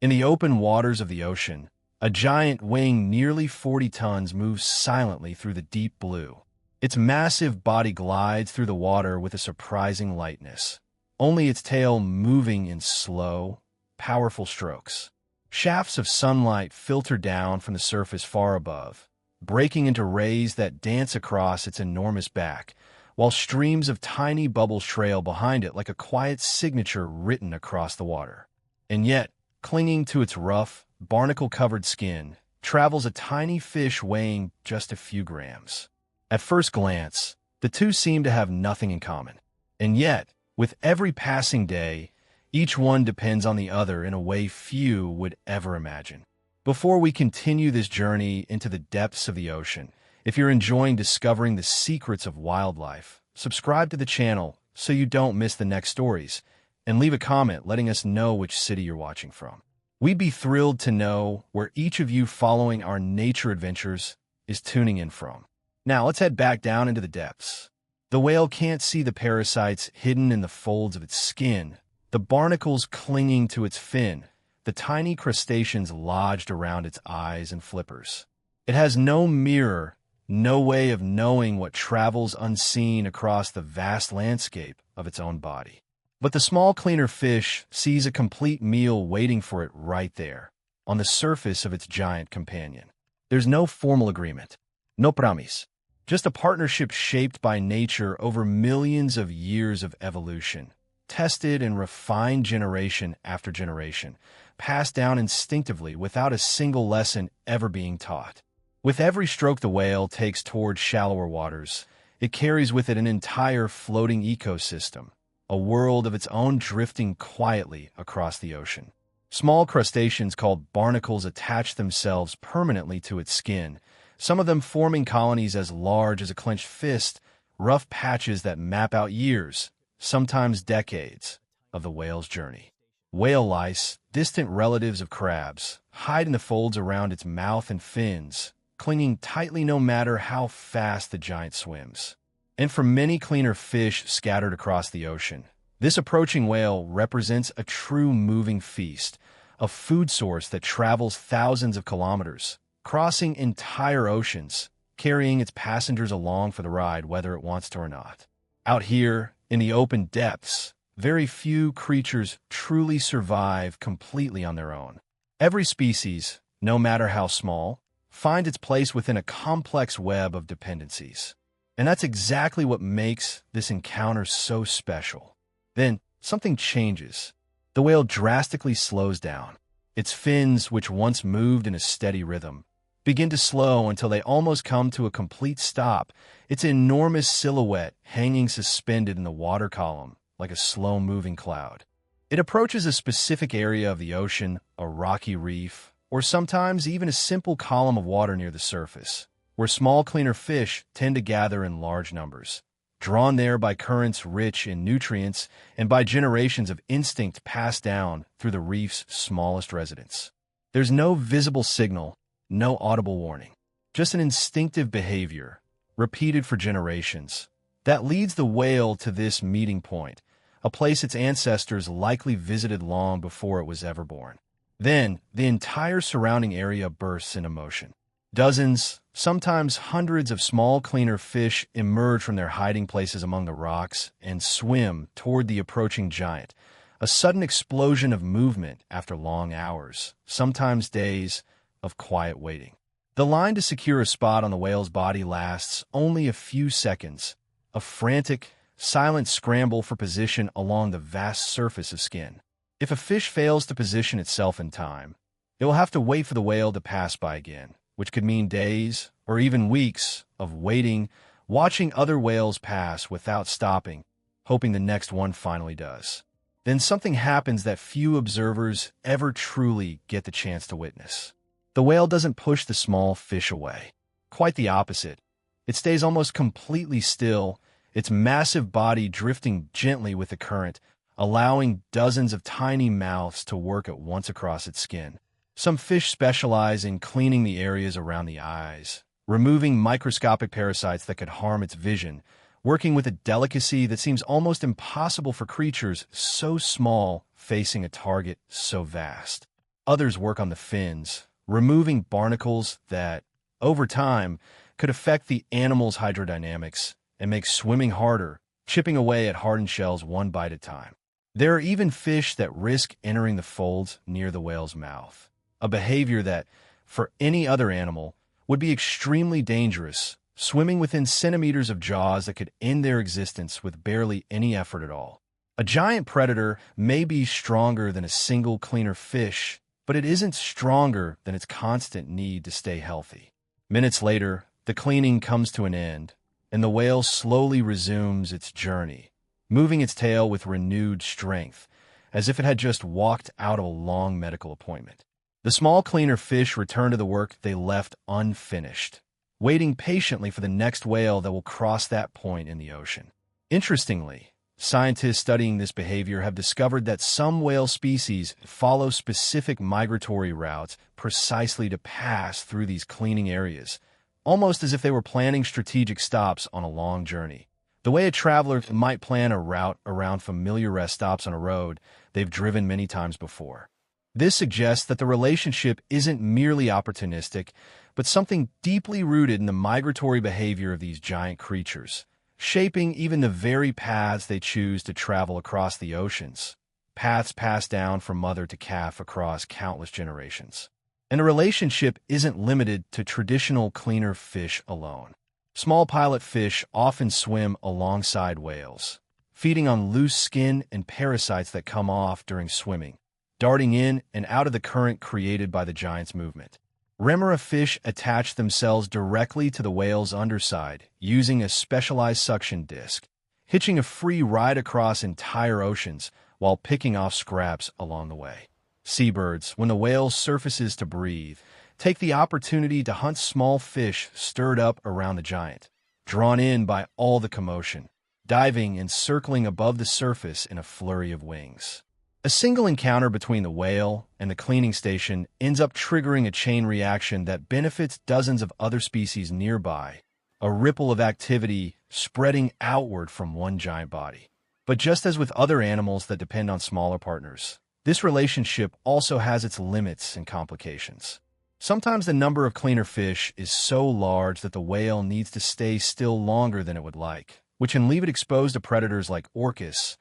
In the open waters of the ocean, a giant weighing nearly 40 tons moves silently through the deep blue. Its massive body glides through the water with a surprising lightness, only its tail moving in slow, powerful strokes. Shafts of sunlight filter down from the surface far above, breaking into rays that dance across its enormous back, while streams of tiny bubbles trail behind it like a quiet signature written across the water. And yet, clinging to its rough, barnacle-covered skin, travels a tiny fish weighing just a few grams. At first glance, the two seem to have nothing in common. And yet, with every passing day, each one depends on the other in a way few would ever imagine. Before we continue this journey into the depths of the ocean, if you're enjoying discovering the secrets of wildlife, subscribe to the channel so you don't miss the next stories, and leave a comment letting us know which city you're watching from. We'd be thrilled to know where each of you following our nature adventures is tuning in from. Now let's head back down into the depths. The whale can't see the parasites hidden in the folds of its skin, the barnacles clinging to its fin, the tiny crustaceans lodged around its eyes and flippers. It has no mirror, no way of knowing what travels unseen across the vast landscape of its own body. But the small cleaner fish sees a complete meal waiting for it right there, on the surface of its giant companion. There's no formal agreement, no promise, just a partnership shaped by nature over millions of years of evolution, tested and refined generation after generation, passed down instinctively without a single lesson ever being taught. With every stroke the whale takes toward shallower waters, it carries with it an entire floating ecosystem, a world of its own drifting quietly across the ocean. Small crustaceans called barnacles attach themselves permanently to its skin, some of them forming colonies as large as a clenched fist, rough patches that map out years, sometimes decades, of the whale's journey. Whale lice, distant relatives of crabs, hide in the folds around its mouth and fins, clinging tightly no matter how fast the giant swims. And for many cleaner fish scattered across the ocean, this approaching whale represents a true moving feast, a food source that travels thousands of kilometers, crossing entire oceans, carrying its passengers along for the ride whether it wants to or not. Out here, in the open depths, very few creatures truly survive completely on their own. Every species, no matter how small, finds its place within a complex web of dependencies. And that's exactly what makes this encounter so special. Then, something changes. The whale drastically slows down. Its fins, which once moved in a steady rhythm, begin to slow until they almost come to a complete stop, its enormous silhouette hanging suspended in the water column like a slow-moving cloud. It approaches a specific area of the ocean, a rocky reef, or sometimes even a simple column of water near the surface, where small cleaner fish tend to gather in large numbers, drawn there by currents rich in nutrients and by generations of instinct passed down through the reef's smallest residents. There's no visible signal, no audible warning, just an instinctive behavior, repeated for generations, that leads the whale to this meeting point, a place its ancestors likely visited long before it was ever born. Then, the entire surrounding area bursts into motion. Dozens, sometimes hundreds of small cleaner fish emerge from their hiding places among the rocks and swim toward the approaching giant, a sudden explosion of movement after long hours, sometimes days, of quiet waiting. The line to secure a spot on the whale's body lasts only a few seconds, a frantic, silent scramble for position along the vast surface of skin. If a fish fails to position itself in time, it will have to wait for the whale to pass by again, which could mean days or even weeks of waiting, watching other whales pass without stopping, hoping the next one finally does. Then something happens that few observers ever truly get the chance to witness. The whale doesn't push the small fish away. Quite the opposite. It stays almost completely still, its massive body drifting gently with the current, allowing dozens of tiny mouths to work at once across its skin. Some fish specialize in cleaning the areas around the eyes, removing microscopic parasites that could harm its vision, working with a delicacy that seems almost impossible for creatures so small facing a target so vast. others work on the fins, removing barnacles that, over time, could affect the animal's hydrodynamics and make swimming harder, chipping away at hardened shells one bite at a time. There are even fish that risk entering the folds near the whale's mouth, a behavior that, for any other animal, would be extremely dangerous, swimming within centimeters of jaws that could end their existence with barely any effort at all. A giant predator may be stronger than a single cleaner fish, but it isn't stronger than its constant need to stay healthy. Minutes later, the cleaning comes to an end, and the whale slowly resumes its journey, moving its tail with renewed strength, as if it had just walked out of a long medical appointment. The small cleaner fish return to the work they left unfinished, waiting patiently for the next whale that will cross that point in the ocean. Interestingly, scientists studying this behavior have discovered that some whale species follow specific migratory routes precisely to pass through these cleaning areas, almost as if they were planning strategic stops on a long journey. The way a traveler might plan a route around familiar rest stops on a road they've driven many times before. This suggests that the relationship isn't merely opportunistic, but something deeply rooted in the migratory behavior of these giant creatures, shaping even the very paths they choose to travel across the oceans, paths passed down from mother to calf across countless generations. And the relationship isn't limited to traditional cleaner fish alone. Small pilot fish often swim alongside whales, feeding on loose skin and parasites that come off during swimming, darting in and out of the current created by the giant's movement. Remora fish attach themselves directly to the whale's underside using a specialized suction disc, hitching a free ride across entire oceans while picking off scraps along the way. Seabirds, when the whale surfaces to breathe, take the opportunity to hunt small fish stirred up around the giant, drawn in by all the commotion, diving and circling above the surface in a flurry of wings. A single encounter between the whale and the cleaning station ends up triggering a chain reaction that benefits dozens of other species nearby, a ripple of activity spreading outward from one giant body. But just as with other animals that depend on smaller partners, this relationship also has its limits and complications. Sometimes the number of cleaner fish is so large that the whale needs to stay still longer than it would like, which can leave it exposed to predators like orcas,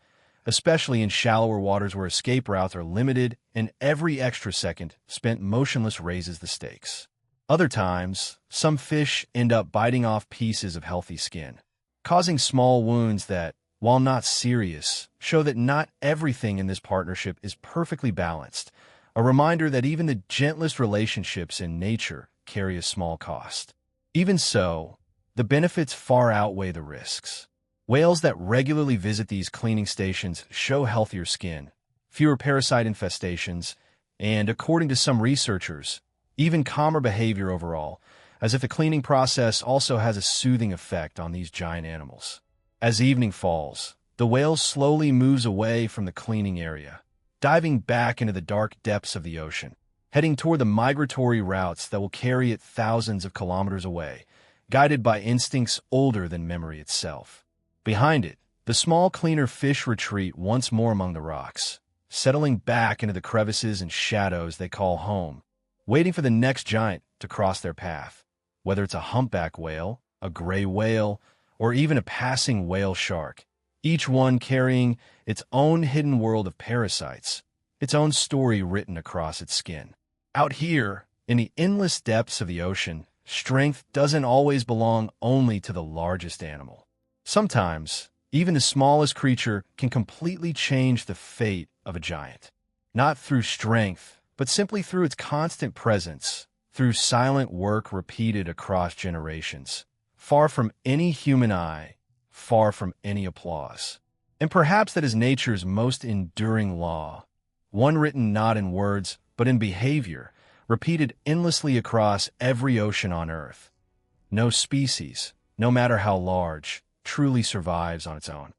especially in shallower waters where escape routes are limited and every extra second spent motionless raises the stakes. Other times, some fish end up biting off pieces of healthy skin, causing small wounds that, while not serious, show that not everything in this partnership is perfectly balanced, a reminder that even the gentlest relationships in nature carry a small cost. Even so, the benefits far outweigh the risks. Whales that regularly visit these cleaning stations show healthier skin, fewer parasite infestations, and, according to some researchers, even calmer behavior overall, as if the cleaning process also has a soothing effect on these giant animals. As evening falls, the whale slowly moves away from the cleaning area, diving back into the dark depths of the ocean, heading toward the migratory routes that will carry it thousands of kilometers away, guided by instincts older than memory itself. Behind it, the small cleaner fish retreat once more among the rocks, settling back into the crevices and shadows they call home, waiting for the next giant to cross their path. Whether it's a humpback whale, a gray whale, or even a passing whale shark, each one carrying its own hidden world of parasites, its own story written across its skin. Out here, in the endless depths of the ocean, strength doesn't always belong only to the largest animal. Sometimes, even the smallest creature can completely change the fate of a giant. Not through strength, but simply through its constant presence, through silent work repeated across generations, far from any human eye, far from any applause. And perhaps that is nature's most enduring law, one written not in words, but in behavior, repeated endlessly across every ocean on Earth. No species, no matter how large, truly survives on its own.